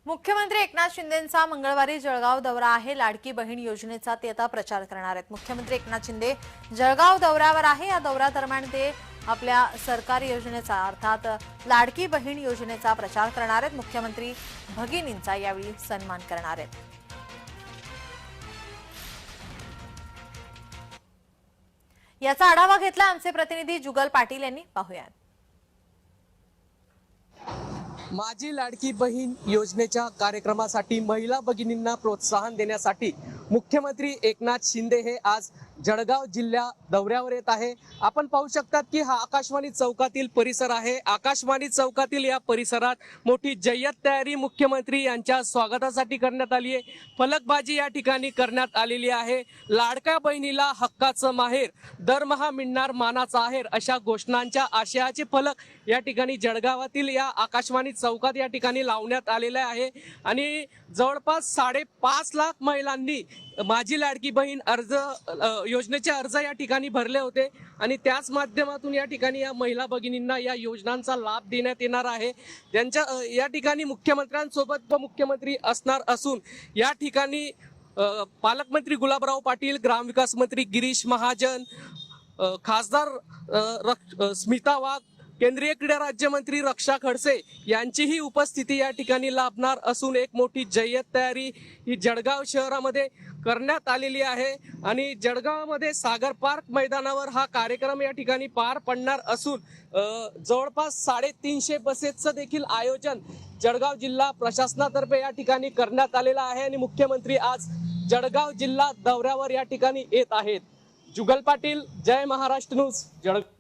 मुख्यमंत्री एकनाथ शिंदेंचा मंगळवारी जळगाव दौरा आहे। लाडकी बहीण योजनेचा ते आता प्रचार करणार आहेत। मुख्यमंत्री एकनाथ शिंदे जळगाव दौऱ्यावर आहे। या दौऱ्यादरम्यान ते आपल्या सरकारी योजनेचा अर्थात लाडकी बहीण योजनेचा प्रचार करणार आहेत। मुख्यमंत्री भगिनींचा यावेळी सन्मान करणार आहेत। याचा आढावा घेतला आमचे प्रतिनिधी जुगल पाटील यांनी। पाहूयात। माझी लाडकी बहीण योजनेच्या कार्यक्रमासाठी महिला भगिनींना प्रोत्साहन देण्यासाठी मुख्यमंत्री एकनाथ शिंदे हे आज जळगाव जिल्हा दौऱ्यावर येत आहे। आपण पाहू शकतात की हा आकाशवाणी चौकातील परिसर आहे। आकाशवाणी चौकातील या परिसरात मोठी जय्यत तयारी मुख्यमंत्री यांच्या स्वागतासाठी करण्यात आली आहे। फलकबाजी या ठिकाणी करण्यात आलेली आहे। लाडक्या बहिणीला हक्काचं माहेर, दरमहा मिळणार मानाचा आहेर अशा घोषणांच्या आशयाचे फलक या ठिकाणी जळगावातील या आकाशवाणी चौकात या ठिकाणी लावण्यात आलेले आहे। आणि जवळपास 5.5 लाख महिलांनी माझी लाडकी बहीण योजनेचे अर्ज या ठिकाणी भरले होते आणि त्याच माध्यमातून या ठिकाणी या महिला भगिनींना या योजनांचा लाभ देण्यात येणार आहे। त्यांच्या या ठिकाणी मुख्यमंत्र्यांसोबत उपमुख्यमंत्री असणार असून या ठिकाणी पालकमंत्री गुलाबराव पाटील, ग्रामविकास मंत्री गिरीश महाजन, खासदार स्मिता वाघ, केंद्रीय क्रीडा राज्यमंत्री रक्षा खडसे यांचीही उपस्थिती या ठिकाणी लाभणार असून एक मोठी जय्यत तयारी ही जळगाव शहरामध्ये करण्यात आलेली आहे। आणि जळगावमध्ये सागर पार्क मैदानावर हा कार्यक्रम या ठिकाणी पार पडणार असून जवळपास 350 बसेसचं देखील आयोजन जळगाव जिल्हा प्रशासनातर्फे या ठिकाणी करण्यात आलेलं आहे। आणि मुख्यमंत्री आज जळगाव जिल्हा दौऱ्यावर या ठिकाणी येत आहेत। जुगल पाटील, जय महाराष्ट्र न्यूज, जळगाव।